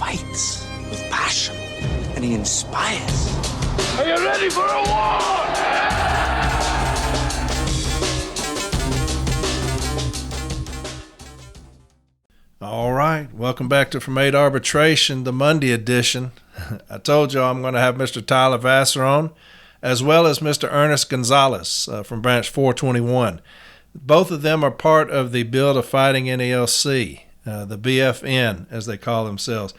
fights with passion, and he inspires. Are you ready for a war? All right, welcome back to From 8 Arbitration, the Monday edition. I told you I'm going to have Mr. Tyler Vasseur on, as well as Mr. Ernest Gonzales from Branch 421. Both of them are part of the Buil to Fighting NALC, the BFN, as they call themselves.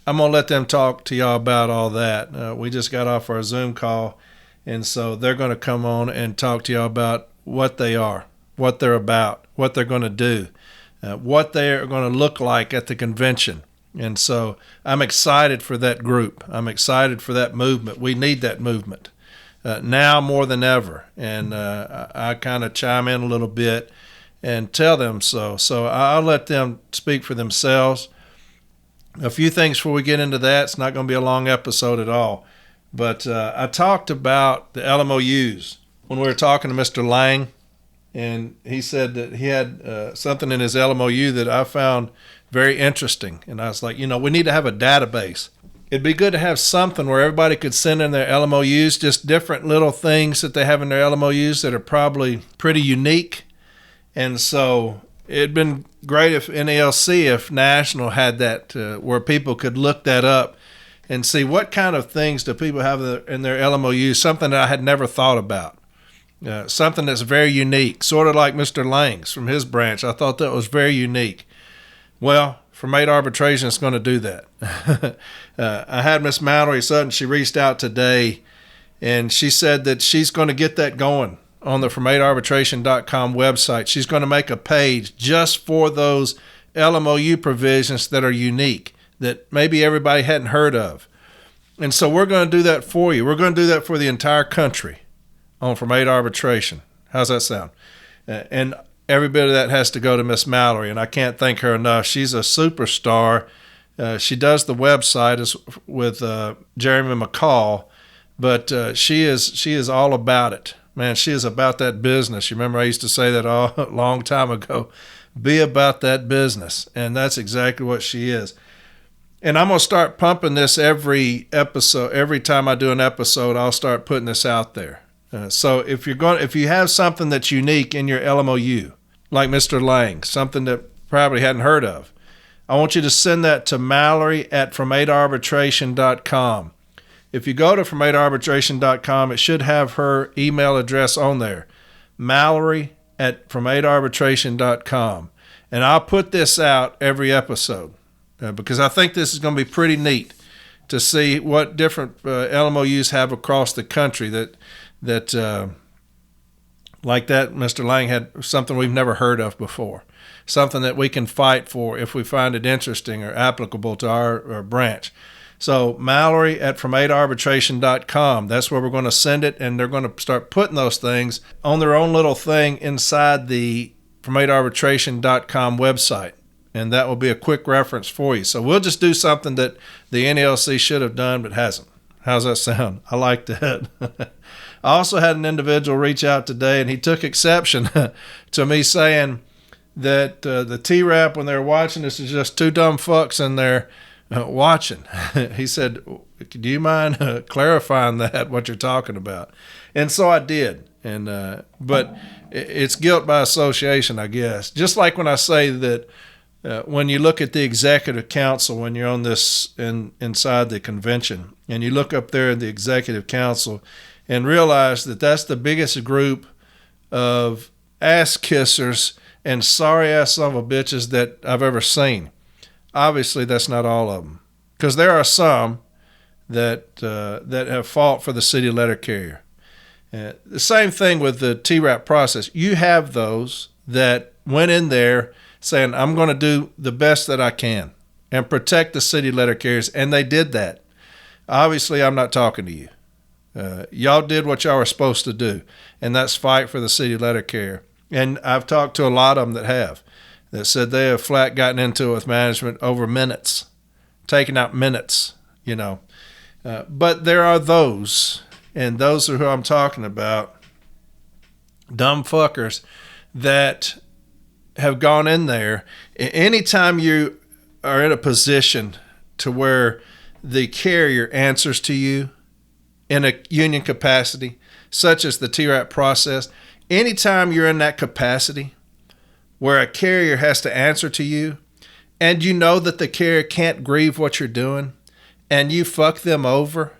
I'm going to let them talk to y'all about all that. We just got off our Zoom call, and so they're going to come on and talk to y'all about what they are, what they're about, what they're going to do. What they're going to look like at the convention. And so I'm excited for that group. I'm excited for that movement. We need that movement now more than ever. And I kind of chime in a little bit and tell them so. So I'll let them speak for themselves. A few things before we get into that. It's not going to be a long episode at all. But I talked about the LMOUs when we were talking to Mr. Lang. And he said that he had something in his LMOU that I found very interesting. And I was like, we need to have a database. It'd be good to have something where everybody could send in their LMOUs, just different little things that they have in their LMOUs that are probably pretty unique. And so it'd been great if NALC, if National had that, where people could look that up and see what kind of things do people have in their LMOUs, something that I had never thought about. Something that's very unique, sort of like Mr. Lang's from his branch. I thought that was very unique. Well, From 8 Arbitration is going to do that. I had Miss Mallory Sutton. She reached out today, and she said that she's going to get that going on the From8Arbitration.com website. She's going to make a page just for those LMOU provisions that are unique, that maybe everybody hadn't heard of. And so we're going to do that for you. We're going to do that for the entire country on From 8 Arbitration. How's that sound? And every bit of that has to go to Miss Mallory, and I can't thank her enough. She's a superstar. She does the website with Jeremy McCall, but she is all about it. Man, she is about that business. You remember I used to say that a long time ago. Be about that business, and that's exactly what she is. And I'm going to start pumping this every episode. Every time I do an episode, I'll start putting this out there. So if you have something that's unique in your LMOU, like Mr. Lang, something that probably hadn't heard of, I want you to send that to Mallory at From8Arbitration.com. If you go to From8Arbitration.com, it should have her email address on there, Mallory at From8Arbitration.com. And I'll put this out every episode because I think this is going to be pretty neat to see what different LMOUs have across the country that like that, Mr. Lang had something we've never heard of before, something that we can fight for if we find it interesting or applicable to our branch. So Mallory at From8Arbitration.com, that's where we're going to send it, and they're going to start putting those things on their own little thing inside the From8Arbitration.com website, and that will be a quick reference for you. So we'll just do something that the NALC should have done but hasn't. How's that sound? I like that. I also had an individual reach out today, and he took exception to me saying that the T-Rap, when they were watching this, is just two dumb fucks in there watching. He said, do you mind clarifying that, what you're talking about? And so I did. But it's guilt by association, I guess. Just like when I say that when you look at the executive council, when you're on this inside the convention, and you look up there at the executive council and realize that that's the biggest group of ass kissers and sorry ass son of a bitches that I've ever seen. Obviously, that's not all of them, because there are some that have fought for the city letter carrier. The same thing with the T-Rap process. You have those that went in there saying, I'm going to do the best that I can and protect the city letter carriers, and they did that. Obviously, I'm not talking to you. Y'all did what y'all were supposed to do, and that's fight for the city letter carrier. And I've talked to a lot of them that said they have flat gotten into it with management over minutes, taking out minutes, But there are those, and those are who I'm talking about, dumb fuckers that have gone in there. Anytime you are in a position to where the carrier answers to you in a union capacity, such as the TRAP process. Anytime you're in that capacity where a carrier has to answer to you and you know that the carrier can't grieve what you're doing and you fuck them over,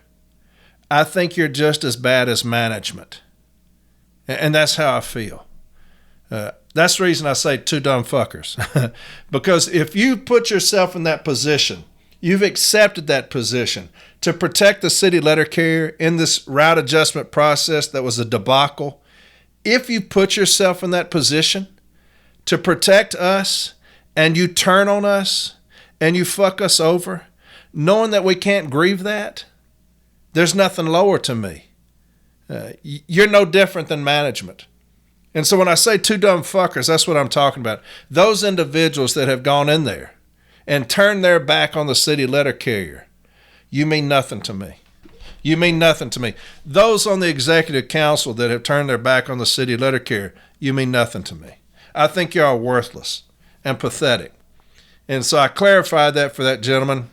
I think you're just as bad as management. And that's how I feel. That's the reason I say two dumb fuckers. Because if you put yourself in that position, you've accepted that position to protect the city letter carrier in this route adjustment process that was a debacle. If you put yourself in that position to protect us and you turn on us and you fuck us over, knowing that we can't grieve that, there's nothing lower to me. You're no different than management. And so when I say two dumb fuckers, that's what I'm talking about. Those individuals that have gone in there and turned their back on the city letter carrier, you mean nothing to me. You mean nothing to me. Those on the executive council that have turned their back on the city letter carrier, you mean nothing to me. I think you are worthless and pathetic. And so I clarified that for that gentleman,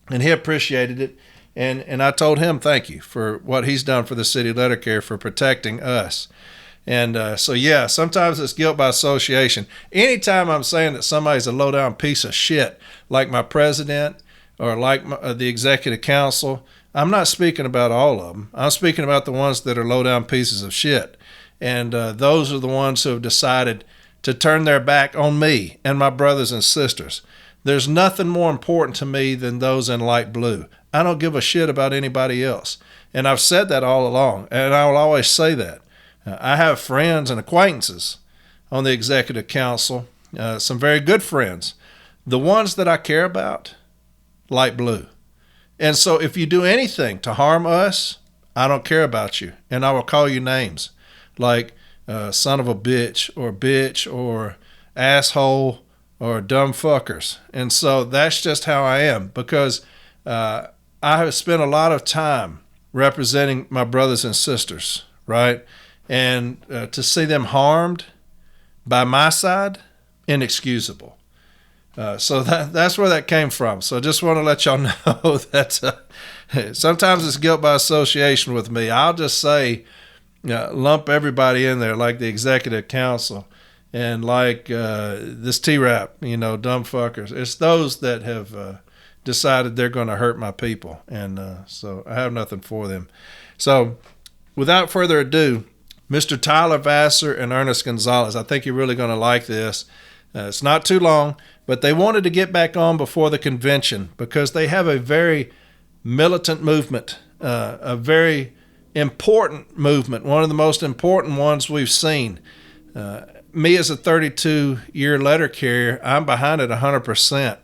and he appreciated it. And I told him thank you for what he's done for the city letter carrier for protecting us. And so, yeah, sometimes it's guilt by association. Anytime I'm saying that somebody's a low-down piece of shit, like my president or like the executive council, I'm not speaking about all of them. I'm speaking about the ones that are low-down pieces of shit. And those are the ones who have decided to turn their back on me and my brothers and sisters. There's nothing more important to me than those in light blue. I don't give a shit about anybody else. And I've said that all along, and I will always say that. I have friends and acquaintances on the executive council, some very good friends. The ones that I care about, light blue. And so if you do anything to harm us, I don't care about you, and I will call you names like son of a bitch or asshole or dumb fuckers. And so that's just how I am, because I have spent a lot of time representing my brothers and sisters, right? And to see them harmed by my side, inexcusable. So that's where that came from. So I just want to let y'all know that sometimes it's guilt by association with me. I'll just say, lump everybody in there, like the executive council and like this TRAP, dumb fuckers. It's those that have decided they're going to hurt my people. And so I have nothing for them. So without further ado, Mr. Tyler Vasseur and Ernest Gonzales. I think you're really going to like this. It's not too long, but they wanted to get back on before the convention because they have a very militant movement, a very important movement, one of the most important ones we've seen. Me as a 32-year letter carrier, I'm behind it 100%.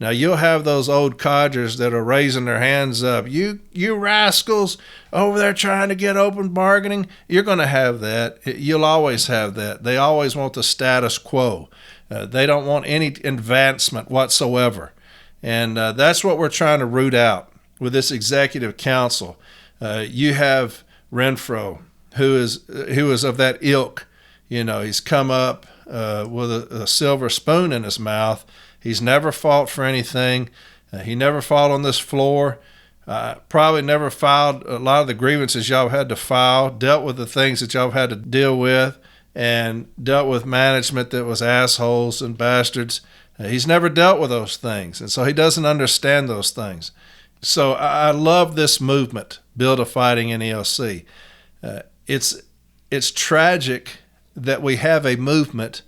Now, you'll have those old codgers that are raising their hands up. You rascals over there trying to get open bargaining, you're going to have that. You'll always have that. They always want the status quo. They don't want any advancement whatsoever. And that's what we're trying to root out with this executive council. You have Renfro, who is of that ilk. He's come up with a silver spoon in his mouth. He's never fought for anything. He never fought on this floor. Probably never filed a lot of the grievances y'all had to file, dealt with the things that y'all had to deal with, and dealt with management that was assholes and bastards. He's never dealt with those things, and so he doesn't understand those things. So I love this movement, Build a Fighting NALC. It's tragic that we have a movement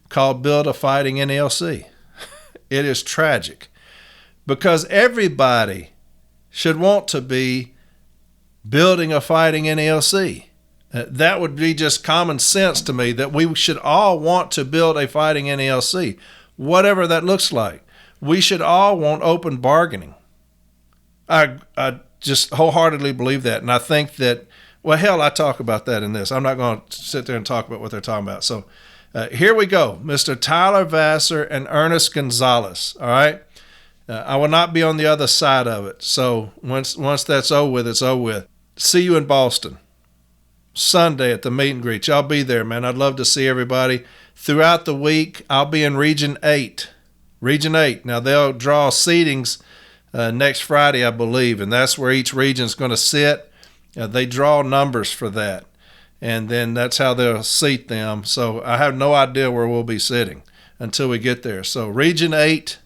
called Build a Fighting NALC. It is tragic because everybody should want to be building a fighting NALC. That would be just common sense to me, that we should all want to build a fighting NALC, whatever that looks like. We should all want open bargaining. I just wholeheartedly believe that, and I think that, well, hell, I talk about that in this. I'm not going to sit there and talk about what they're talking about. So here we go, Mr. Tyler Vasseur and Ernest Gonzales, all right? I will not be on the other side of it. So once that's over with, it's over with. See you in Boston Sunday at the meet and greet. Y'all be there, man. I'd love to see everybody. Throughout the week, I'll be in Region 8 Region 8. Now, they'll draw seatings next Friday, I believe, and that's where each region is going to sit. They draw numbers for that, and then that's how they'll seat them. So I have no idea where we'll be sitting until we get there. So Region 8,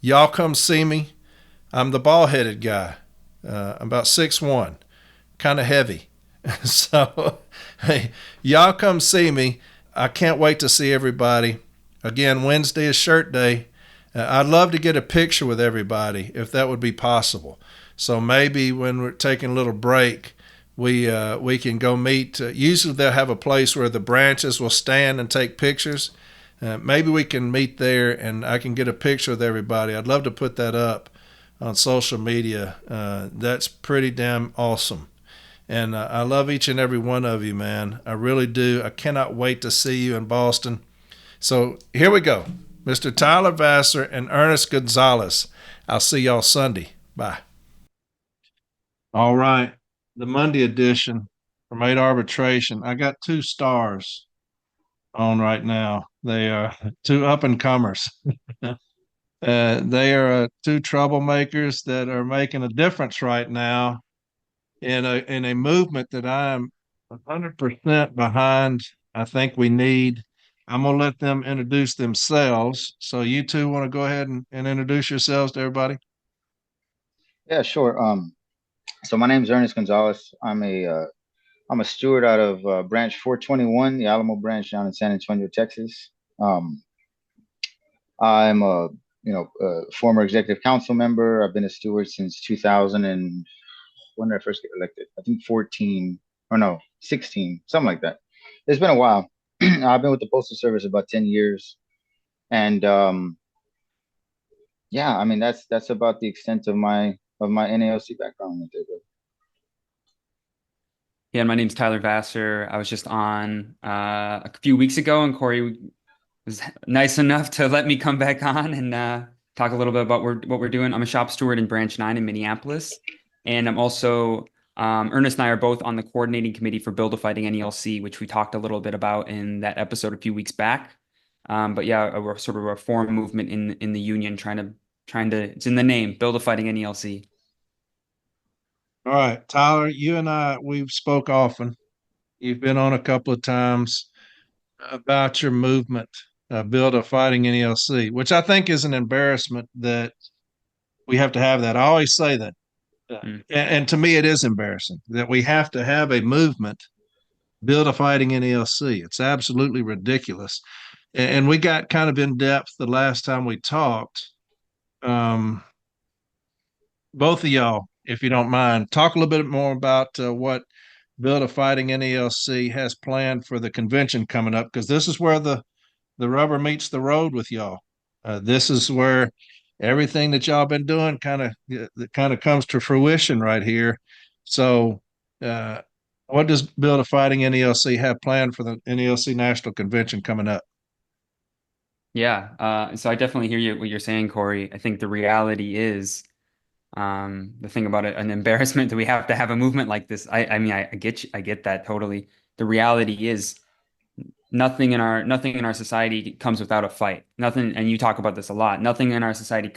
y'all come see me. I'm the bald-headed guy. I'm about 6'1", kind of heavy. So, hey, y'all come see me. I can't wait to see everybody. Again, Wednesday is shirt day. I'd love to get a picture with everybody if that would be possible. So maybe when we're taking a little break, we can go meet. Usually they'll have a place where the branches will stand and take pictures. Maybe we can meet there and I can get a picture with everybody. I'd love to put that up on social media. That's pretty damn awesome. And I love each and every one of you, man. I really do. I cannot wait to see you in Boston. So here we go. Mr. Tyler Vasseur and Ernest Gonzales. I'll see y'all Sunday. Bye. All right. The Monday edition from 8 Arbitration. I got 2 stars on right now. They are 2 up-and-comers. They are 2 troublemakers that are making a difference right now in a movement that I am 100% behind. I think we need. I'm going to let them introduce themselves. So you two want to go ahead and introduce yourselves to everybody? Yeah, sure. So my name is Ernest Gonzales. I'm a steward out of branch 421, the Alamo branch down in San Antonio, Texas. I'm a former executive council member. I've been a steward since 2000, and when did I first get elected? I think 14 or no, 16, something like that. It's been a while. I've been with the Postal Service about 10 years. And yeah, I mean that's about the extent of my NALC background. Yeah, my name's Tyler Vasseur. I was just on a few weeks ago, and Corey was nice enough to let me come back on and talk a little bit about what we're doing. I'm a shop steward in Branch 9 in Minneapolis, and I'm also Ernest and I are both on the coordinating committee for Build a Fighting NALC, which we talked a little bit about in that episode a few weeks back. But yeah, we're sort of a reform movement in the union, trying to it's in the name, Build a Fighting NALC. All right, Tyler, you and I, we've spoke often. You've been on a couple of times about your movement, Build a Fighting NELC, which I think is an embarrassment that we have to have that. I always say that. And to me, it is embarrassing that we have to have a movement, Build a Fighting NELC. It's absolutely ridiculous. And we got kind of in depth the last time we talked. Both of y'all, if you don't mind, talk a little bit more about what Build a Fighting NELC has planned for the convention coming up, because this is where the rubber meets the road with y'all. This is where everything that y'all been doing kind of comes to fruition right here. So, what does Build a Fighting NELC have planned for the NELC National Convention coming up? Yeah, so I definitely hear you what you're saying, Corey. I think the reality is the thing about it, an embarrassment that we have to have a movement like this. I mean, I get you, I get that totally. The reality is nothing in our society comes without a fight. Nothing, and you talk about this a lot. Nothing in our society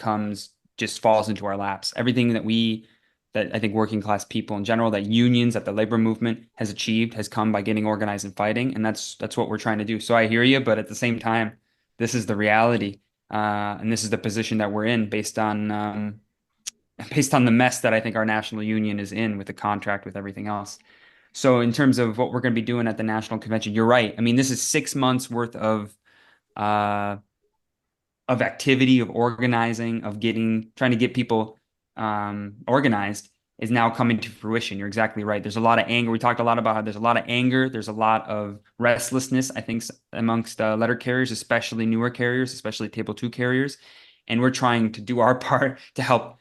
just falls into our laps. Everything that I think working class people in general, that unions, that the labor movement has achieved, has come by getting organized and fighting, and that's what we're trying to do. So I hear you, but at the same time, this is the reality, and this is the position that we're in based on the mess that I think our national union is in with the contract, with everything else. So in terms of what we're going to be doing at the national convention, you're right. I mean, this is 6 months worth of activity, of organizing, trying to get people organized is now coming to fruition. You're exactly right. There's a lot of anger. We talked a lot about how there's a lot of anger. There's a lot of restlessness, I think, amongst letter carriers, especially newer carriers, especially Table 2 carriers. And we're trying to do our part to help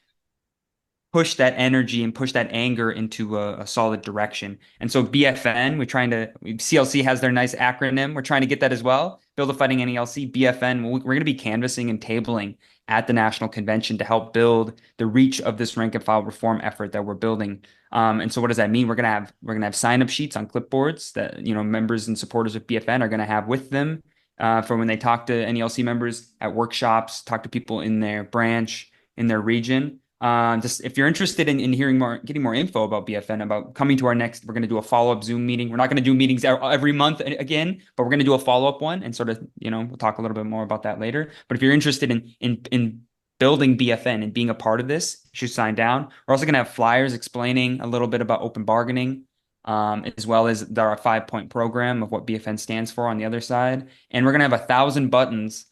push that energy and push that anger into a solid direction. And so BFN, CLC has their nice acronym. We're trying to get that as well. Build a Fighting NELC, BFN. We're going to be canvassing and tabling at the national convention to help build the reach of this rank and file reform effort that we're building. And so what does that mean? We're going to have sign-up sheets on clipboards that, members and supporters of BFN are going to have with them. for when they talk to NALC members at workshops, talk to people in their branch, in their region. Just if you're interested in hearing more, getting more info about BFN, about coming to our next, we're going to do a follow-up Zoom meeting. We're not going to do meetings every month again, but we're going to do a follow-up one and sort of, we'll talk a little bit more about that later. But if you're interested in building BFN and being a part of this, you should sign down. We're also going to have flyers explaining a little bit about open bargaining, as well as our 5-point program of what BFN stands for on the other side. And we're going to have 1,000 buttons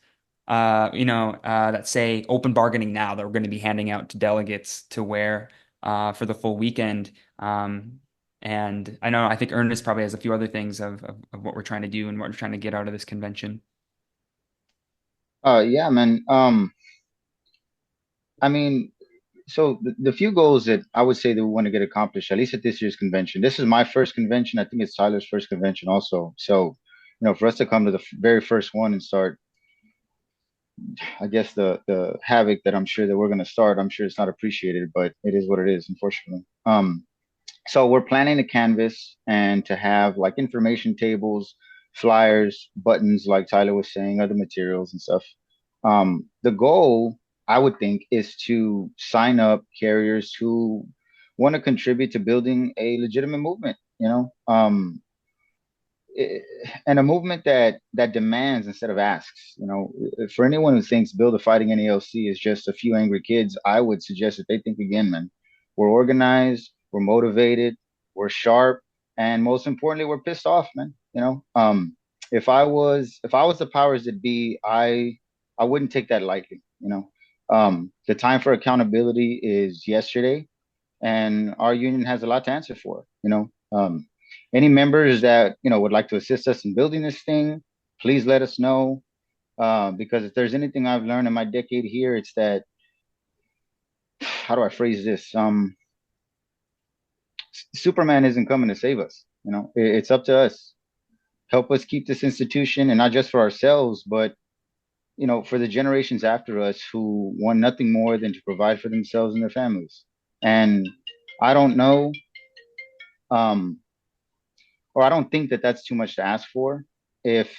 that say open bargaining now that we're going to be handing out to delegates to wear for the full weekend. And I think Ernest probably has a few other things of what we're trying to do and what we're trying to get out of this convention. Yeah, man. I mean, so the few goals that I would say that we want to get accomplished, at least at this year's convention. This is my first convention. I think it's Tyler's first convention also. So, for us to come to the very first one and start, I guess the havoc that I'm sure that we're going to start, I'm sure it's not appreciated, but it is what it is, unfortunately. So we're planning to canvas and to have like information tables, flyers, buttons, like Tyler was saying, other materials and stuff. The goal, I would think, is to sign up carriers who want to contribute to building a legitimate movement, and a movement that demands instead of asks. For anyone who thinks Build a Fighting NALC is just a few angry kids, I would suggest that they think again, man. We're organized, we're motivated, we're sharp, and most importantly, we're pissed off, man. If I was the powers that be, I wouldn't take that lightly. The time for accountability is yesterday, and our union has a lot to answer for. Any members that would like to assist us in building this thing, please let us know. Because if there's anything I've learned in my decade here, it's that, how do I phrase this? Superman isn't coming to save us. It's up to us. Help us keep this institution, and not just for ourselves, but for the generations after us who want nothing more than to provide for themselves and their families. And I don't know, or I don't think that that's too much to ask for. If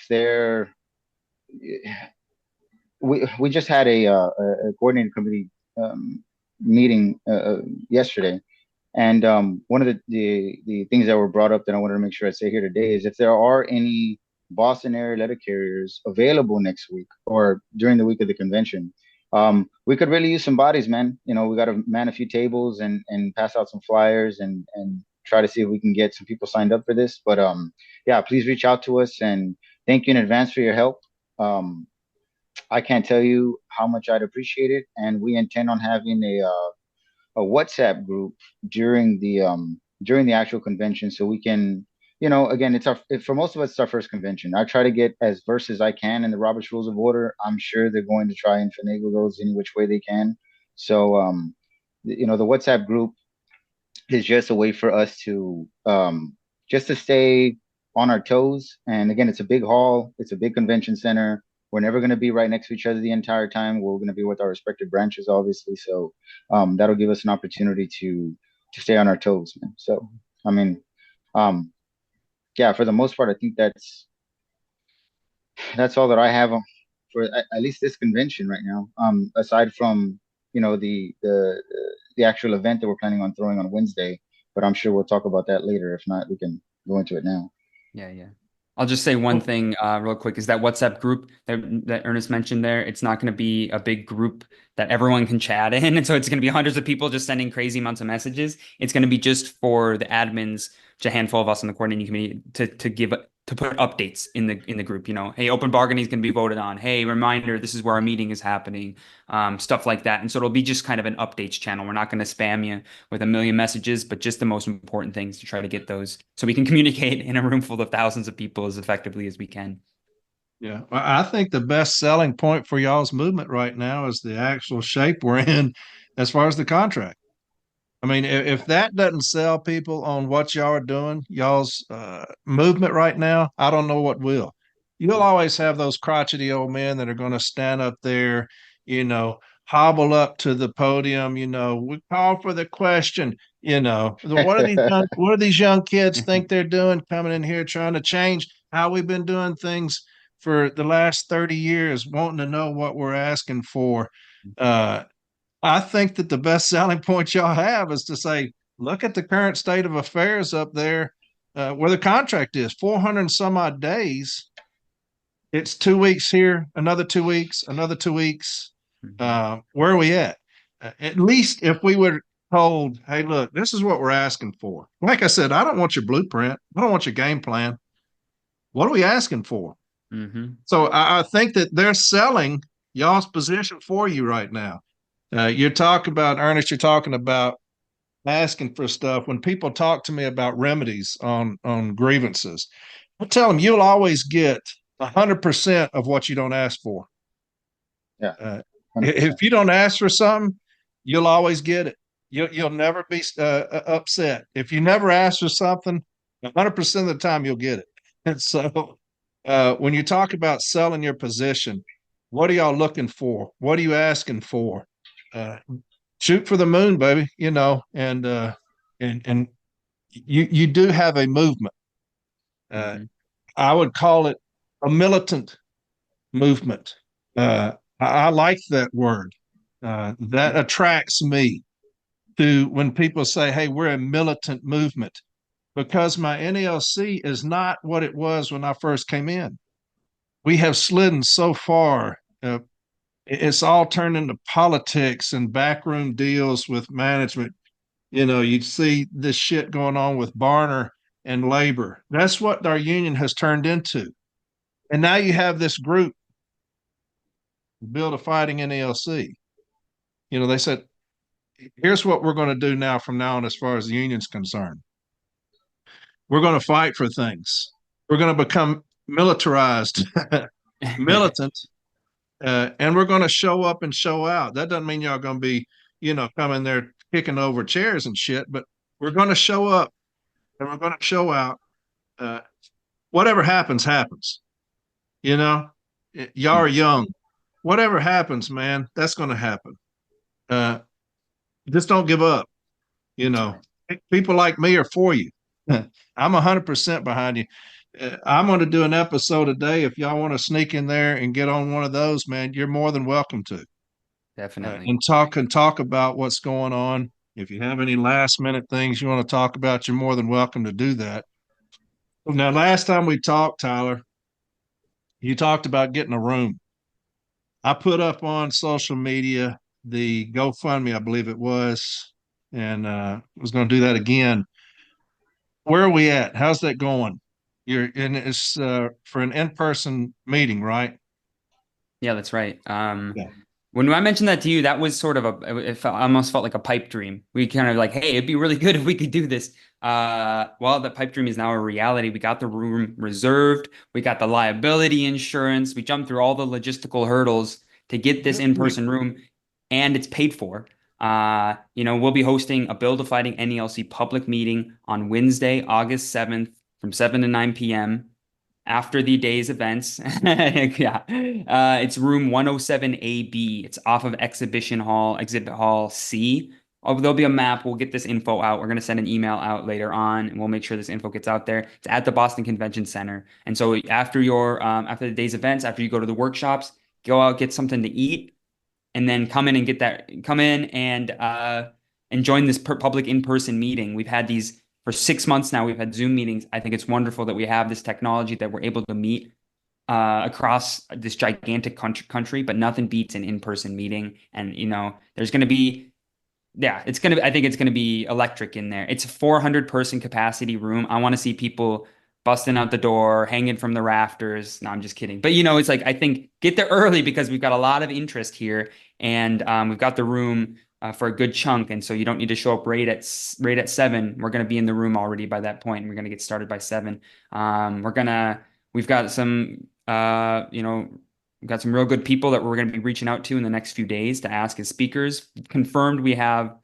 we just had a coordinating committee meeting yesterday, and one of the things that were brought up that I wanted to make sure I say here today is if there are any Boston area letter carriers available next week or during the week of the convention, we could really use some bodies, man. We got to man a few tables and pass out some flyers and try to see if we can get some people signed up for this. But yeah, please reach out to us, and thank you in advance for your help. I can't tell you how much I'd appreciate it, and we intend on having a WhatsApp group during the actual convention, so we can, again, for most of us, it's our first convention. I try to get as versed as I can in the Robert's Rules of Order. I'm sure they're going to try and finagle those any which way they can. So, the WhatsApp group is just a way for us to just to stay on our toes. And again, it's a big hall, it's a big convention center. We're never going to be right next to each other the entire time. We're going to be with our respective branches, obviously. So that'll give us an opportunity to stay on our toes, man. So I mean, yeah, for the most part, I think that's all that I have for at least this convention right now. Aside from the actual event that we're planning on throwing on Wednesday, but I'm sure we'll talk about that later. If not, we can go into it now. Yeah. I'll just say one thing real quick, is that WhatsApp group that Ernest mentioned there, it's not going to be a big group that everyone can chat in. And so it's going to be hundreds of people just sending crazy amounts of messages. It's going to be just for the admins, just a handful of us on the coordinating committee to put updates in the group. Hey, open bargaining is going to be voted on. Hey, reminder, this is where our meeting is happening. Stuff like that. And so it'll be just kind of an updates channel. We're not going to spam you with a million messages, but just the most important things to try to get those so we can communicate in a room full of thousands of people as effectively as we can. Yeah, well, I think the best selling point for y'all's movement right now is the actual shape we're in as far as the contract. I mean, if that doesn't sell people on what y'all are doing, y'all's movement right now, I don't know what will. You'll always have those crotchety old men that are going to stand up there, hobble up to the podium, we call for the question, what do these young kids think they're doing coming in here trying to change how we've been doing things for the last 30 years wanting to know what we're asking for. I think that the best selling point y'all have is to say, look at the current state of affairs up there where the contract is 400 and some odd days. It's 2 weeks here, another 2 weeks, another 2 weeks. Where are we at? At least if we were told, hey, look, this is what we're asking for. Like I said, I don't want your blueprint. I don't want your game plan. What are we asking for? So I think that they're selling y'all's position for you right now. You're talking about, Ernest, you're talking about asking for stuff. When people talk to me about remedies on grievances, I tell them you'll always get 100% of what you don't ask for. Yeah. If you don't ask for something, you'll always get it. You'll never be upset. If you never ask for something, 100% of the time you'll get it. And so when you talk about selling your position, what are y'all looking for? What are you asking for? Shoot for the moon, baby, you know, and you do have a movement. I would call it a militant movement. I like that word. That attracts me to when people say, hey, we're a militant movement, because my NALC is not what it was when I first came in. We have slidden so far. It's all turned into politics and backroom deals with management. You know, you see this shit going on with Barner and labor. That's what our union has turned into. And now you have this group, Build a Fighting NALC. You know, they said, here's what we're going to do now from now on as far as the union's concerned. We're going to fight for things. We're going to become militarized, militant, and we're going to show up and show out. That doesn't mean y'all going to be, you know, coming there kicking over chairs and shit, but we're going to show up and we're going to show out. Whatever happens, happens. You know, y'all are young. Whatever happens, man, that's going to happen. Just don't give up. You know, people like me are for you. I'm 100% behind you. I'm going to do an episode a day. If y'all want to sneak in there and get on one of those, man, you're more than welcome to. Definitely. And talk about what's going on. If you have any last minute things you want to talk about, you're more than welcome to do that. Now, last time we talked, Tyler, you talked about getting a room. I put up on social media the GoFundMe, I believe it was, and was going to do that again. Where are we at? How's that going? You're in it's for an in-person meeting, right? Yeah, that's right. Yeah. When I mentioned that to you, that was sort of almost felt like a pipe dream. We kind of like, hey, it'd be really good if we could do this. Well, the pipe dream is now a reality. We got the room reserved. We got the liability insurance. We jumped through all the logistical hurdles to get this in-person room, and it's paid for. You know, we'll be hosting a Build a Fighting NELC public meeting on Wednesday, August 7th from 7 to 9 p.m. after the day's events. Yeah. It's room 107AB. It's off of Exhibit Hall C. Oh, there'll be a map. We'll get this info out. We're going to send an email out later on, and we'll make sure this info gets out there. It's at the Boston Convention Center. And so after after the day's events, after you go to the workshops, go out, get something to eat, and then come in and join this public in-person meeting. We've had these for 6 months now. We've had Zoom meetings. I think it's wonderful that we have this technology that we're able to meet across this gigantic country, but nothing beats an in-person meeting. And, you know, there's going to be, I think it's going to be electric in there. It's a 400 person capacity room. I want to see people busting out the door, hanging from the rafters. No, I'm just kidding. But, you know, it's like, I think get there early because we've got a lot of interest here, and we've got the room for a good chunk. And so you don't need to show up right at 7. We're going to be in the room already by that point. We're going to get started by 7. We've got some, we've got some real good people that we're going to be reaching out to in the next few days to ask as speakers. Confirmed, we have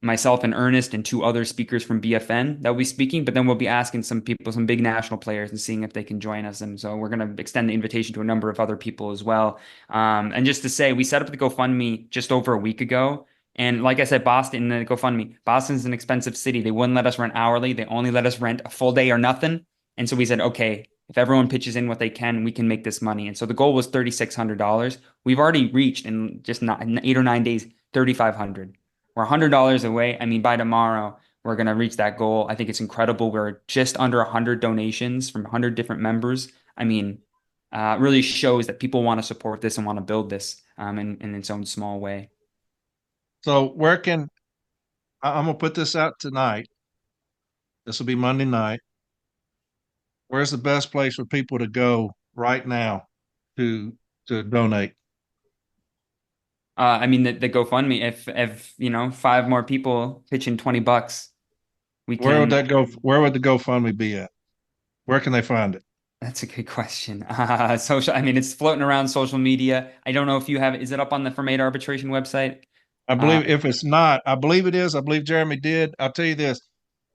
myself and Ernest and 2 other speakers from BFN that will be speaking, but then we'll be asking some people, some big national players, and seeing if they can join us. And so we're going to extend the invitation to a number of other people as well. And just to say, we set up the GoFundMe just over a week ago. And like I said, Boston's an expensive city. They wouldn't let us rent hourly. They only let us rent a full day or nothing. And so we said, okay, if everyone pitches in what they can, we can make this money. And so the goal was $3,600. We've already reached in just not in 8 or 9 days, $3,500. We're $100 away. I mean, by tomorrow, we're going to reach that goal. I think it's incredible. We're just under 100 donations from 100 different members. I mean, really shows that people want to support this and want to build this in its own small way. So I'm gonna put this out tonight. This will be Monday night. Where's the best place for people to go right now to donate? I mean, the GoFundMe, if 5 more people pitch in $20, we Where would can. that go? Where would the GoFundMe be at? Where can they find it? That's a good question. Social, I mean, it's floating around social media. I don't know if you have, is it up on the From Aid Arbitration website? I believe if it's not, I believe it is. I believe Jeremy did. I'll tell you this.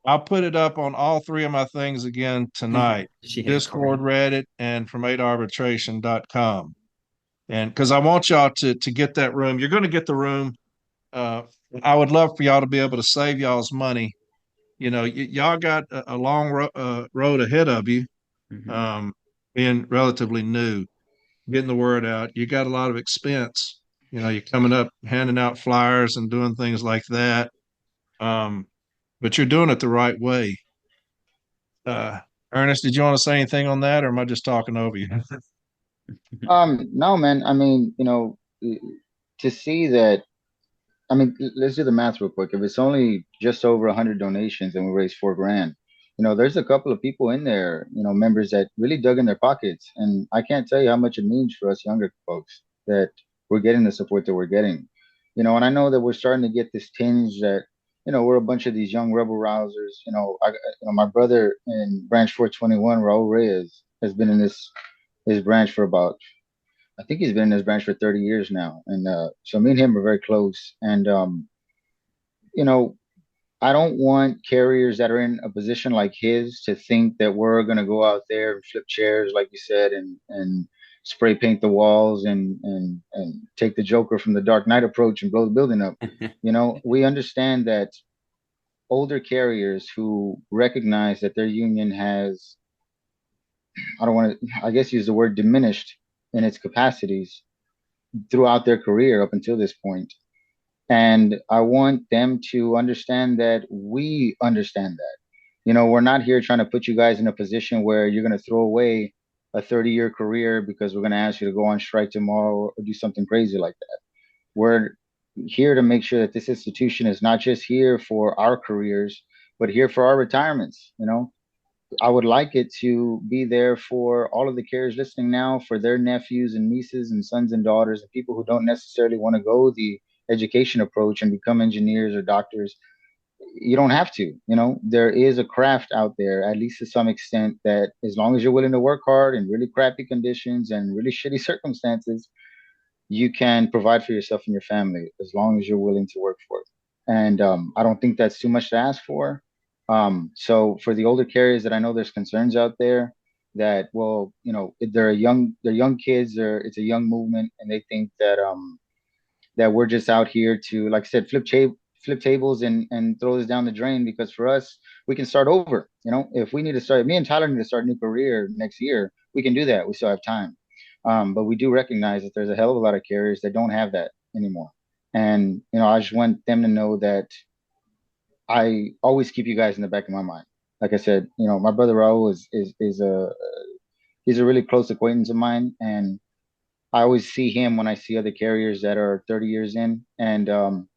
I'll put it up on all 3 of my things again tonight. Discord, Reddit, and FromAidArbitration.com. And because I want y'all to get that room. You're going to get the room. I would love for y'all to be able to save y'all's money. Y'all got a long road ahead of you, being relatively new, getting the word out. You got a lot of expense. You're coming up, handing out flyers and doing things like that. But you're doing it the right way. Ernest, did you want to say anything on that, or am I just talking over you? No, man. I mean, to see that, I mean, let's do the math real quick. If it's only just over 100 donations and we raised $4,000, there's a couple of people in there, members that really dug in their pockets. And I can't tell you how much it means for us younger folks that we're getting the support that we're getting. And I know that we're starting to get this tinge that, we're a bunch of these young rebel rousers. My brother in branch 421, Raul Reyes, has been in his branch for about, I think he's been in his branch for 30 years now. And so me and him are very close. And, I don't want carriers that are in a position like his to think that we're going to go out there and flip chairs, like you said, and spray paint the walls and take the Joker from the Dark Knight approach and blow the building up. We understand that older carriers who recognize that their union has, I don't want to, I guess, use the word diminished in its capacities throughout their career up until this point. And I want them to understand that we understand that. We're not here trying to put you guys in a position where you're going to throw away a 30-year career because we're going to ask you to go on strike tomorrow or do something crazy like that. We're here to make sure that this institution is not just here for our careers, but here for our retirements. I would like it to be there for all of the carriers listening now, for their nephews and nieces and sons and daughters, and people who don't necessarily want to go the education approach and become engineers or doctors. You don't have to. There is a craft out there, at least to some extent, that as long as you're willing to work hard in really crappy conditions and really shitty circumstances, you can provide for yourself and your family as long as you're willing to work for it. And I don't think that's too much to ask for. So for the older carriers that I know there's concerns out there that, well, they're young kids, it's a young movement, and they think that that we're just out here to, like I said, flip tables and throw this down the drain, because for us, we can start over. If we need to start, me and Tyler need to start a new career next year, we can do that. We still have time. But we do recognize that there's a hell of a lot of carriers that don't have that anymore. And, I just want them to know that I always keep you guys in the back of my mind. Like I said, my brother Raul he's a really close acquaintance of mine, and I always see him when I see other carriers that are 30 years in. And I'm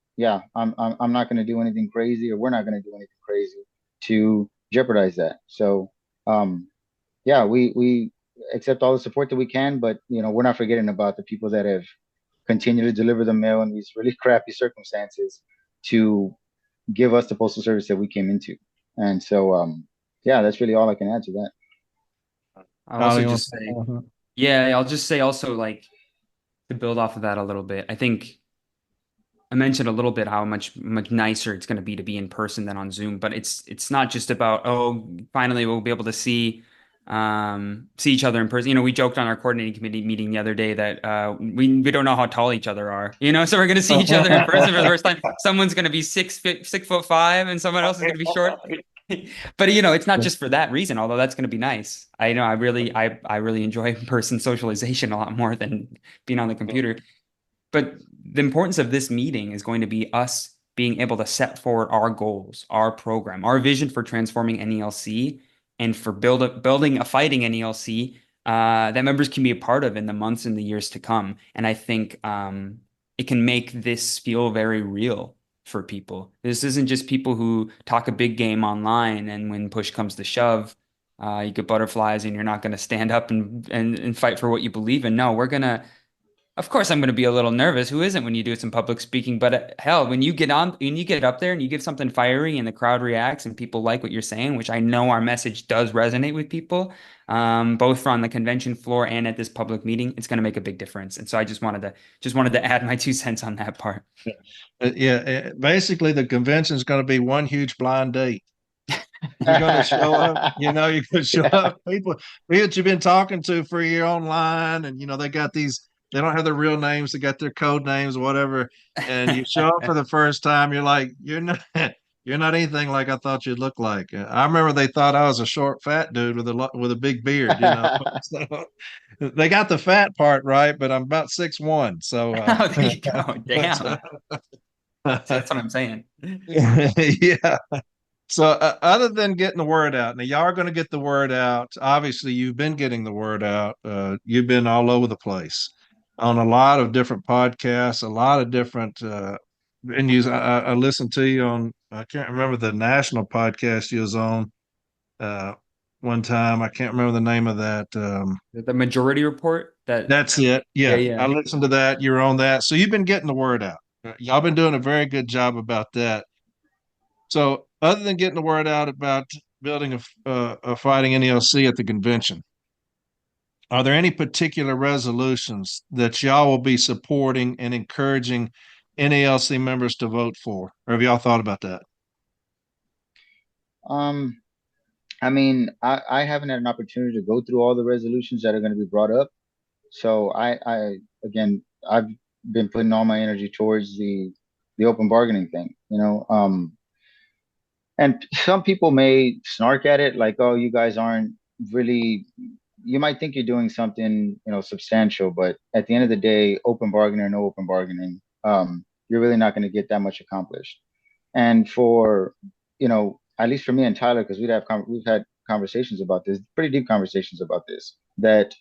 not going to do anything crazy, or we're not going to do anything crazy to jeopardize that. So we accept all the support that we can, but we're not forgetting about the people that have continued to deliver the mail in these really crappy circumstances to give us the postal service that we came into. And so that's really all I can add to that. I'll also just say, I'll just say also, like, to build off of that a little bit, I think I mentioned a little bit how much nicer it's going to be in person than on Zoom, but it's not just about, finally we'll be able to see each other in person. We joked on our coordinating committee meeting the other day that we don't know how tall each other are, so we're going to see each other in person for the first time. Someone's going to be 6'5" and someone else is going to be short. But you know, it's not just for that reason, although that's going to be nice. I know I really enjoy in-person socialization a lot more than being on the computer. But the importance of this meeting is going to be us being able to set forward our goals, our program, our vision for transforming NELC and for building a fighting NELC that members can be a part of in the months and the years to come. And I think it can make this feel very real for people. This isn't just people who talk a big game online, and when push comes to shove, you get butterflies and you're not going to stand up and fight for what you believe in. No, we're gonna of course, I'm going to be a little nervous. Who isn't when you do some public speaking? But hell, when you get up there and you give something fiery and the crowd reacts and people like what you're saying, which I know our message does resonate with people, both on the convention floor and at this public meeting, it's going to make a big difference. And so I just wanted to add my 2 cents on that part. Basically, the convention is going to be one huge blind date. You're going to show up, you know, you're going to show up people that you've been talking to for a year online, and, you know, they don't have their real names, they got their code names, whatever. And you show up for the first time, you're like, you're not, you're not anything like I thought you'd look like. I remember they thought I was a short, fat dude with a big beard, you know. So they got the fat part right, but I'm about 6'1". So Oh, there you go. Damn. That's what I'm saying. yeah. So other than getting the word out, now y'all are going to get the word out. Obviously, you've been getting the word out. You've been all over the place on a lot of different podcasts, a lot of different venues. I listened to you on, I can't remember the national podcast you was on one time. I can't remember the name of that. The majority report That's it. yeah, Yeah, yeah. I listened to that. You're on that. So you've been getting the word out. Y'all been doing a very good job about that. So, other than getting the word out about building a fighting NELC at the convention, are there any particular resolutions that y'all will be supporting and encouraging NALC members to vote for? Or have y'all thought about that? Um, I mean, I haven't had an opportunity to go through all the resolutions that are going to be brought up. So again, I've been putting all my energy towards the open bargaining thing, you know. And some people may snark at it like, oh, you guys aren't really, you might think you're doing something, you know, substantial, but at the end of the day, open bargaining or no open bargaining, you're really not going to get that much accomplished. And for, you know, at least for me and Tyler, because we've had conversations about this, pretty deep conversations about this, that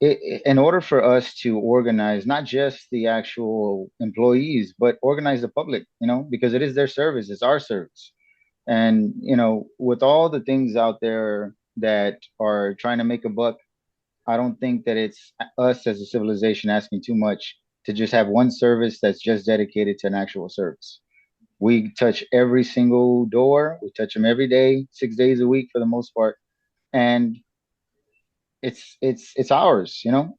in order for us to organize not just the actual employees, but organize the public, you know, because it is their service, it's our service. And, you know, with all the things out there that are trying to make a buck, I don't think that it's us as a civilization asking too much to just have one service that's just dedicated to an actual service. We touch every single door, we touch them every day, 6 days a week for the most part. And it's ours, you know.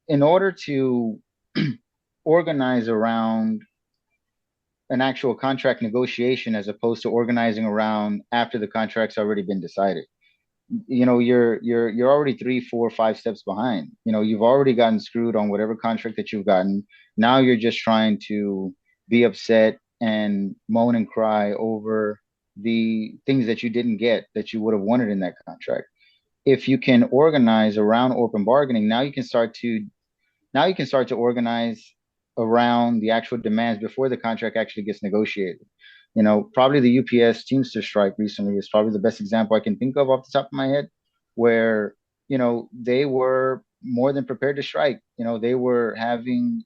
In order to organize around an actual contract negotiation as opposed to organizing around after the contract's already been decided, you know, you're already 3 4 5 steps behind. You know, you've already gotten screwed on whatever contract that you've gotten. Now you're just trying to be upset and moan and cry over the things that you didn't get that you would have wanted in that contract. If you can organize around open bargaining, now you can start to organize around the actual demands before the contract actually gets negotiated. You know, probably the UPS Teamster strike recently is probably the best example I can think of off the top of my head, where, you know, they were more than prepared to strike. You know, they were having,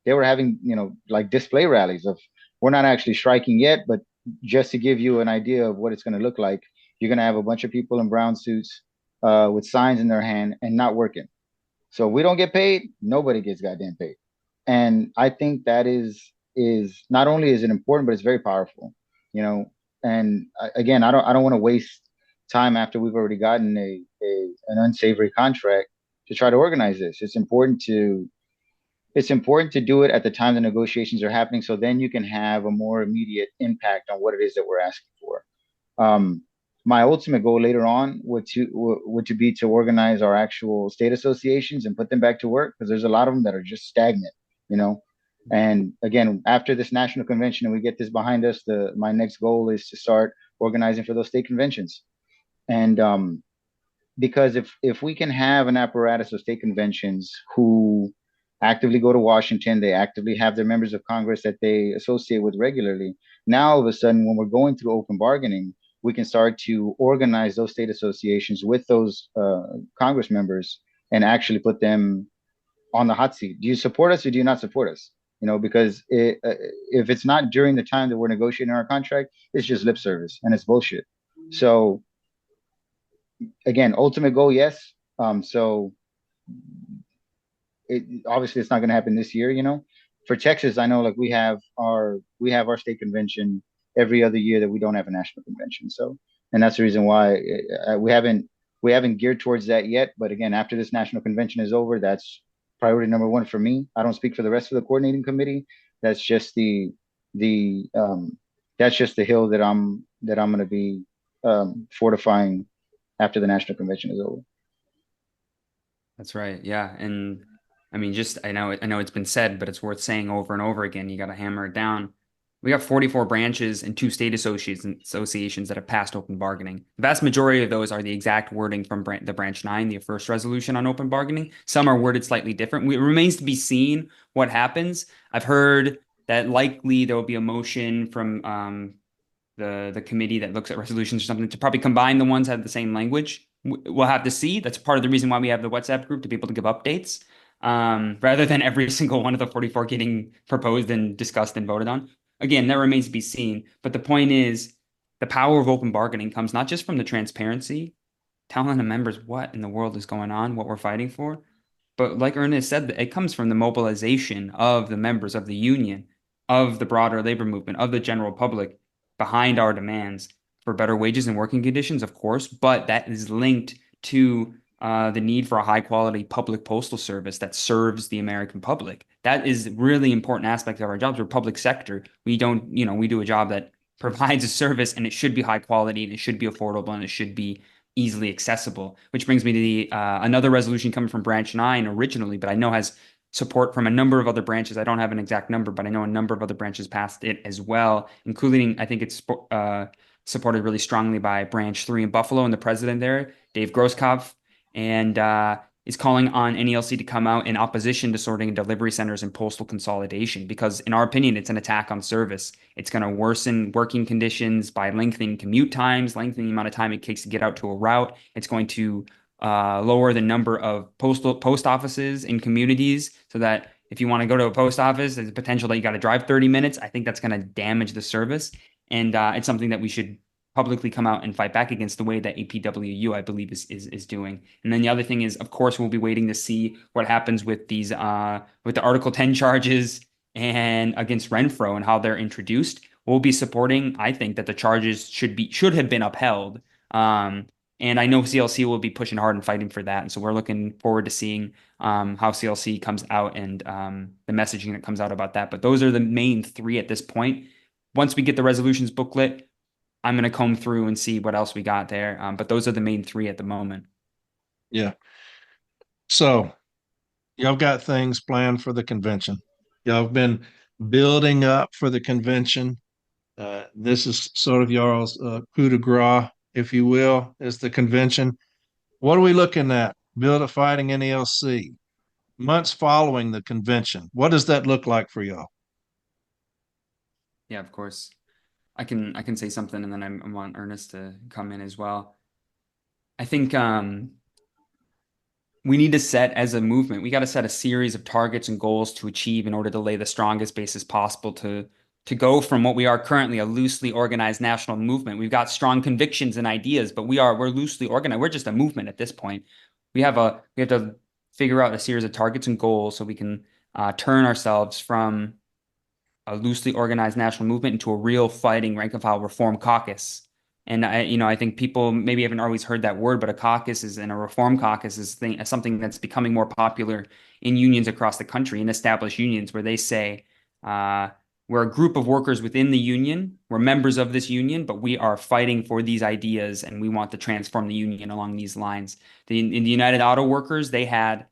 you know, like display rallies of, we're not actually striking yet, but just to give you an idea of what it's going to look like, you're going to have a bunch of people in brown suits with signs in their hand and not working. So we don't get paid, nobody gets goddamn paid. And I think that is not only is it important, but it's very powerful, you know. And again, I don't want to waste time after we've already gotten an unsavory contract to try to organize this. It's important to do it at the time the negotiations are happening, so then you can have a more immediate impact on what it is that we're asking for. My ultimate goal later on would to be to organize our actual state associations and put them back to work, because there's a lot of them that are just stagnant, you know. And again, after this national convention and we get this behind us, my next goal is to start organizing for those state conventions. And because if we can have an apparatus of state conventions who actively go to Washington, they actively have their members of Congress that they associate with regularly. Now, all of a sudden, when we're going through open bargaining, we can start to organize those state associations with those Congress members and actually put them on the hot seat. Do you support us or do you not support us? You know, because if it's not during the time that we're negotiating our contract, it's just lip service and it's bullshit. So again, ultimate goal, yes. So obviously it's not going to happen this year. You know, for Texas, I know like we have our state convention every other year that we don't have a national convention. So, and that's the reason why we haven't geared towards that yet. But again, after this national convention is over, that's priority number one for me. I don't speak for the rest of the coordinating committee. That's just the that's just the hill that I'm going to be fortifying after the national convention is over. That's right. Yeah. And I mean, just I know it's been said, but it's worth saying over and over again. You got to hammer it down. We got 44 branches and 2 state associations that have passed open bargaining. The vast majority of those are the exact wording from the Branch 9, the first resolution on open bargaining. Some are worded slightly different. It remains to be seen what happens. I've heard that likely there will be a motion from the committee that looks at resolutions or something to probably combine the ones that have the same language. We'll have to see. That's part of the reason why we have the WhatsApp group, to be able to give updates, rather than every single one of the 44 getting proposed and discussed and voted on. Again, that remains to be seen. But the point is, the power of open bargaining comes not just from the transparency, telling the members what in the world is going on, what we're fighting for, but like Ernest said, it comes from the mobilization of the members of the union, of the broader labor movement, of the general public behind our demands for better wages and working conditions, of course, but that is linked to the need for a high quality public postal service that serves the American public. That is really important aspect of our jobs. We're public sector. We don't, we do a job that provides a service, and it should be high quality, and it should be affordable, and it should be easily accessible. Which brings me to the another resolution coming from Branch 9 originally, but I know has support from a number of other branches. I don't have an exact number, but I know a number of other branches passed it as well, including, I think it's supported really strongly by Branch 3 in Buffalo and the president there, Dave Grosskopf, and is calling on NALC to come out in opposition to sorting and delivery centers and postal consolidation, because in our opinion, it's an attack on service. It's going to worsen working conditions by lengthening commute times, lengthening the amount of time it takes to get out to a route. It's going to lower the number of post offices in communities, so that if you want to go to a post office, there's a potential that you got to drive 30 minutes. I think that's going to damage the service. And it's something that we should publicly come out and fight back against, the way that APWU, I believe, is doing. And then the other thing is, of course, we'll be waiting to see what happens with these with the Article 10 charges and against Renfro and how they're introduced. We'll be supporting, I think, that the charges should have been upheld. And I know CLC will be pushing hard and fighting for that. And so we're looking forward to seeing how CLC comes out and the messaging that comes out about that. But those are the main 3 at this point. Once we get the resolutions booklet, I'm going to comb through and see what else we got there. But those are the main 3 at the moment. Yeah. So y'all got things planned for the convention. Y'all have been building up for the convention. This is sort of y'all's coup de grace, if you will, is the convention. What are we looking at? Build a fighting NALC. Months following the convention, what does that look like for y'all? Yeah, of course. I can say something, and then I want Ernest to come in as well. I think we need to set, as a movement, we got to set a series of targets and goals to achieve in order to lay the strongest basis possible to go from what we are currently, a loosely organized national movement. We've got strong convictions and ideas, but we're loosely organized. We're just a movement at this point. We have to figure out a series of targets and goals so we can turn ourselves from a loosely organized national movement into a real fighting rank and file reform caucus. And I think people maybe haven't always heard that word, but a caucus is, and a reform caucus is something that's becoming more popular in unions across the country, in established unions, where they say, we're a group of workers within the union, we're members of this union, but we are fighting for these ideas, and we want to transform the union along these lines. In the United Auto Workers, they had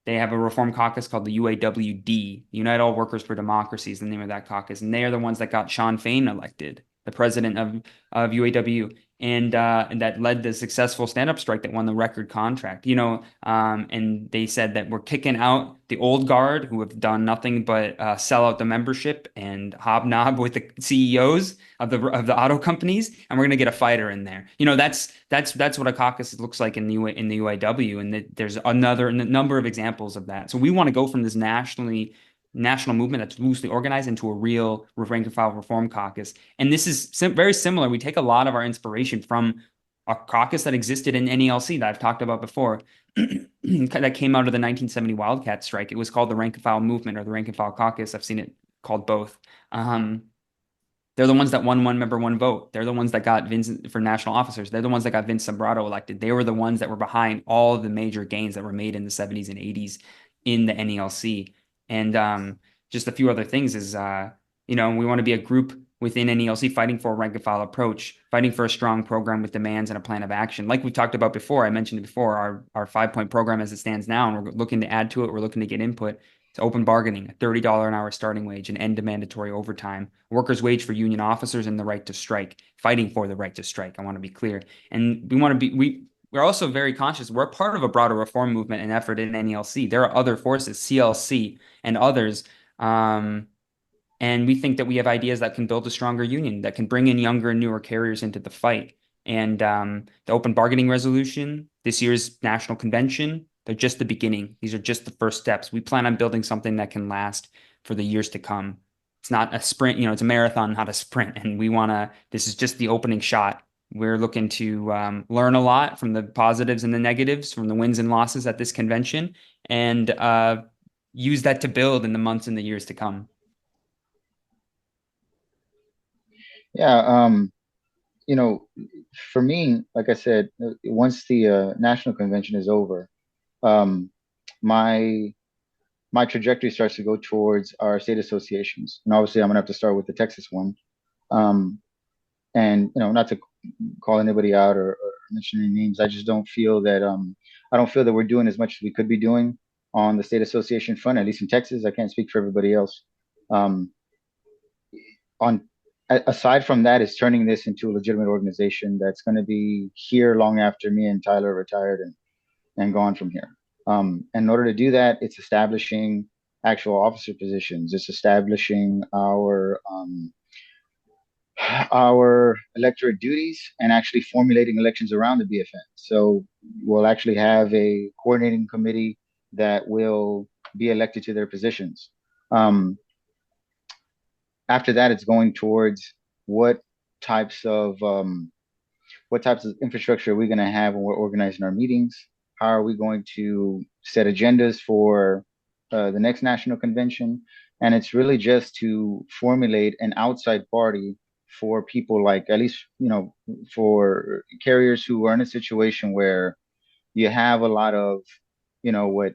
They have a reform caucus called the UAWD, United All Workers for Democracy is the name of that caucus. And they are the ones that got Sean Fain elected, the president of UAW. And that led the successful stand-up strike that won the record contract. And they said that we're kicking out the old guard who have done nothing but sell out the membership and hobnob with the CEOs of the auto companies, and we're gonna get a fighter in there. That's what a caucus looks like in the UAW, and there's another number of examples of that. So we want to go from this national movement that's loosely organized into a real rank and file reform caucus. And this is very similar. We take a lot of our inspiration from a caucus that existed in NALC that I've talked about before that came out of the 1970 Wildcat strike. It was called the rank and file movement or the rank and file caucus. I've seen it called both. They're the ones that won one member, one vote. They're the ones that got Vince for national officers. They're the ones that got Vince Sombrado elected. They were the ones that were behind all of the major gains that were made in the 70s and 80s in the NALC. And just a few other things is, we want to be a group within NALC fighting for a rank and file approach, fighting for a strong program with demands and a plan of action. Like we talked about before, I mentioned it before, our 5-point program as it stands now, and we're looking to add to it. We're looking to get input. It's open bargaining, a $30 an hour starting wage, and end to mandatory overtime, workers' wage for union officers, and the right to strike, fighting for the right to strike. I want to be clear. And we're also very conscious. We're part of a broader reform movement and effort in NELC. There are other forces, CLC and others. And we think that we have ideas that can build a stronger union, that can bring in younger and newer carriers into the fight. And the open bargaining resolution, this year's national convention, they're just the beginning. These are just the first steps. We plan on building something that can last for the years to come. It's not a sprint, it's a marathon, not a sprint. And this is just the opening shot. We're looking to learn a lot from the positives and the negatives, from the wins and losses at this convention, and use that to build in the months and the years to come. Yeah, for me, like I said, once the national convention is over, my trajectory starts to go towards our state associations, and obviously I'm gonna have to start with the Texas one. And not to call anybody out or mention any names, I just don't feel that I don't feel that we're doing as much as we could be doing on the state association front, at least in Texas. I can't speak for everybody else. Aside from that, is turning this into a legitimate organization that's going to be here long after me and Tyler are retired and gone from here. And in order to do that, it's establishing actual officer positions. It's establishing our electorate duties and actually formulating elections around the BFN. So we'll actually have a coordinating committee that will be elected to their positions. After that, it's going towards what types of infrastructure are we going to have when we're organizing our meetings? How are we going to set agendas for the next national convention? And it's really just to formulate an outside party for people like, at least, for carriers who are in a situation where you have a lot of, what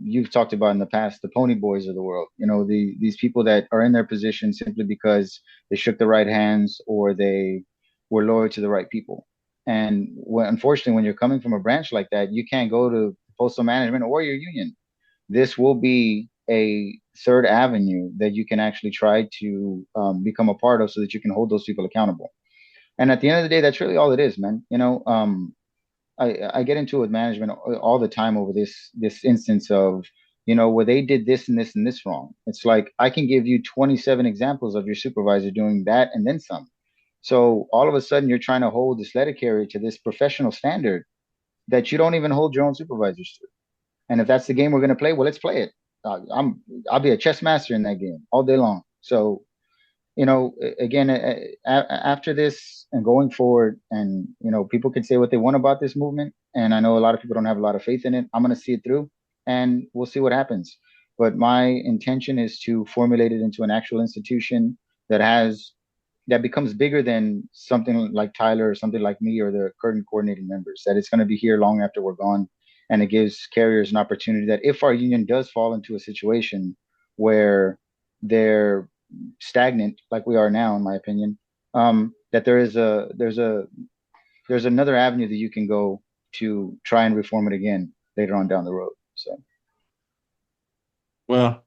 you've talked about in the past, the pony boys of the world, these people that are in their position simply because they shook the right hands or they were loyal to the right people. And unfortunately, when you're coming from a branch like that, you can't go to postal management or your union. This will be a third avenue that you can actually try to become a part of so that you can hold those people accountable. And at the end of the day, that's really all it is, man. I get into it with management all the time over this instance of, where they did this and this and this wrong. It's like, I can give you 27 examples of your supervisor doing that and then some. So all of a sudden you're trying to hold this letter carrier to this professional standard that you don't even hold your own supervisors to. And if that's the game we're going to play, well, let's play it. I'll be a chess master in that game all day long. So, again, after this and going forward, and people can say what they want about this movement, and I know a lot of people don't have a lot of faith in it. I'm going to see it through, and we'll see what happens. But my intention is to formulate it into an actual institution that becomes bigger than something like Tyler or something like me or the current coordinating members. That it's going to be here long after we're gone. And it gives carriers an opportunity that if our union does fall into a situation where they're stagnant, like we are now, in my opinion, that there's another avenue that you can go to try and reform it again later on down the road. So Well,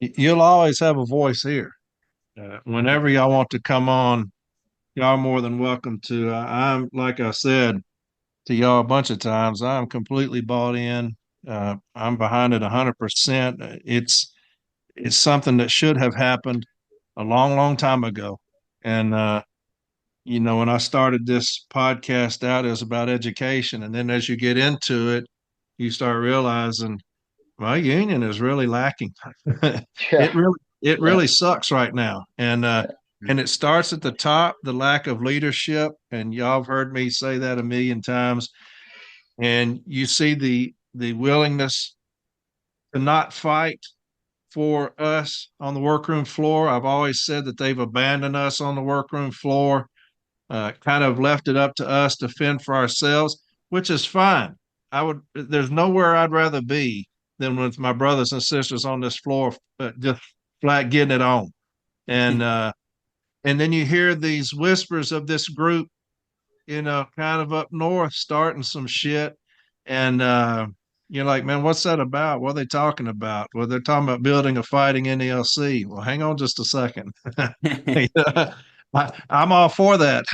you'll always have a voice here. Whenever y'all want to come on, y'all are more than welcome to. I'm like I said to y'all a bunch of times. I'm completely bought in. I'm behind it 100%. It's something that should have happened a long, long time ago. And when I started this podcast out, it was about education, and then as you get into it, you start realizing my union is really lacking. Yeah, It really yeah, sucks right now, and it starts at the top, the lack of leadership, and y'all have heard me say that a million times. And you see the willingness to not fight for us on the workroom floor. I've always said that they've abandoned us on the workroom floor, kind of left it up to us to fend for ourselves, which is fine. There's nowhere I'd rather be than with my brothers and sisters on this floor, just flat getting it on. And, and then you hear these whispers of this group, kind of up north starting some shit. And, you're like, man, what's that about? What are they talking about? Well, they're talking about building a fighting NALC. Well, hang on just a second. I'm all for that.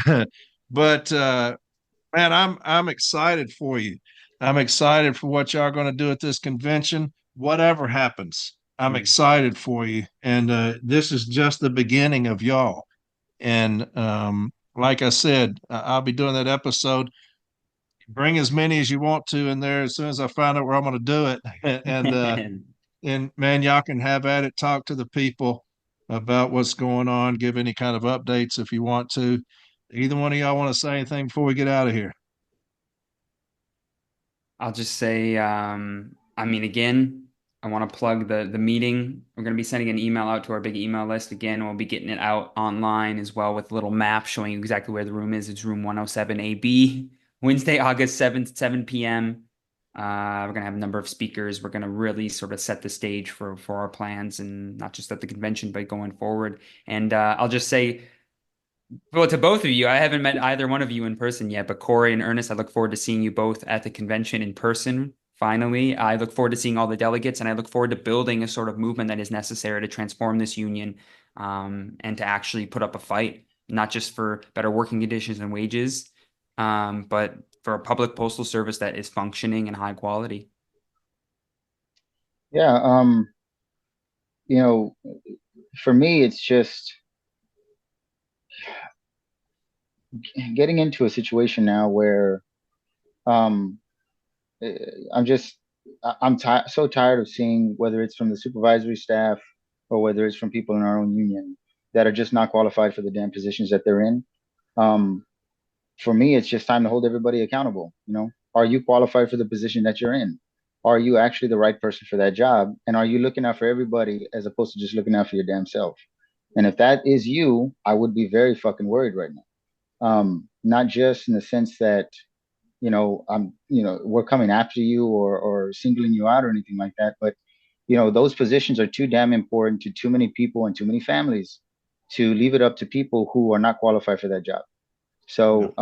But man, I'm excited for you. I'm excited for what y'all are going to do at this convention. Whatever happens, I'm excited for you. And this is just the beginning of y'all. And like I said, I'll be doing that episode. Bring as many as you want to in there as soon as I find out where I'm going to do it. And man, y'all can have at it, talk to the people about what's going on, give any kind of updates if you want to. Either one of y'all want to say anything before we get out of here? I'll just say, I mean, again, I want to plug the meeting. We're going to be sending an email out to our big email list again. We'll be getting it out online as well with a little map showing you exactly where the room is. It's room 107AB, Wednesday, August 7th, 7 p.m. We're going to have a number of speakers. We're going to really sort of set the stage for our plans, and not just at the convention, but going forward. And I'll just say, well, to both of you, I haven't met either one of you in person yet, but Corey and Ernest, I look forward to seeing you both at the convention in person. Finally, I look forward to seeing all the delegates, and I look forward to building a sort of movement that is necessary to transform this union, and to actually put up a fight, not just for better working conditions and wages, but for a public postal service that is functioning and high quality. yeah. You know, for me, it's just getting into a situation now where um, I'm just so tired of seeing, whether it's from the supervisory staff or whether it's from people in our own union, that are just not qualified for the damn positions that they're in. Um, for me, it's just time to hold everybody accountable. Are you qualified for the position that you're in? Are you actually the right person for that job? And are you looking out for everybody as opposed to just looking out for your damn self? And if that is you, I would be very fucking worried right now. Not just in the sense that, we're coming after you or singling you out or anything like that, but those positions are too damn important to too many people and too many families to leave it up to people who are not qualified for that job. So,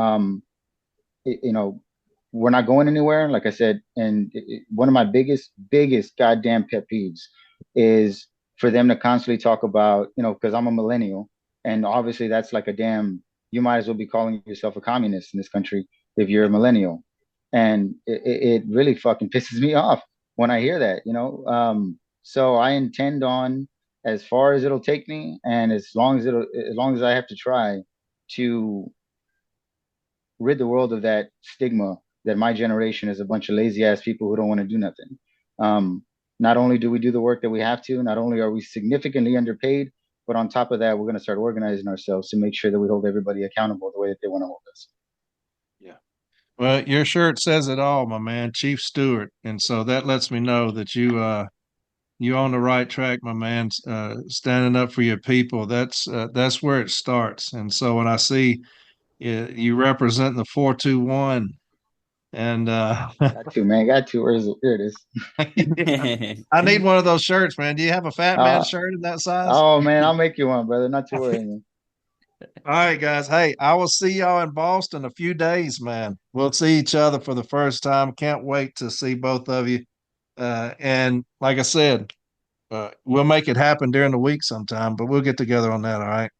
we're not going anywhere, like I said. And one of my biggest goddamn pet peeves is for them to constantly talk about, because I'm a millennial, and obviously that's like a damn, you might as well be calling yourself a communist in this country if you're a millennial. And it really fucking pisses me off when I hear that. So I intend on, as far as it'll take me, and as long as I have to try to rid the world of that stigma that my generation is a bunch of lazy ass people who don't want to do nothing. Um, Not only do we do the work that we have to, not only are we significantly underpaid, but on top of that, we're going to start organizing ourselves to make sure that we hold everybody accountable the way that they want to hold us. Yeah. Well, your shirt says it all, my man, Chief Stewart. And so that lets me know that you on the right track, my man. Standing up for your people. That's where it starts. And so when I see you represent the 421, and Got to, man. Got to. Where is it? Here it is. I need one of those shirts, man. Do you have a fat man Uh, shirt in that size? oh, man. I'll make you one, brother. Not to worry, man. All right, guys. Hey, I will see y'all in Boston a few days, man. We'll see each other for the first time. Can't wait to see both of you. And like I said, We'll make it happen during the week sometime, but we'll get together on that. All right.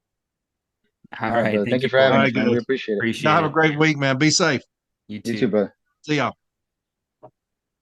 All All right, right. brother. Thank you for Corey. having All us, right, man. We guys. appreciate it. Appreciate Y'all have it. a great week, man. Be safe. You You too. too, brother. See y'all.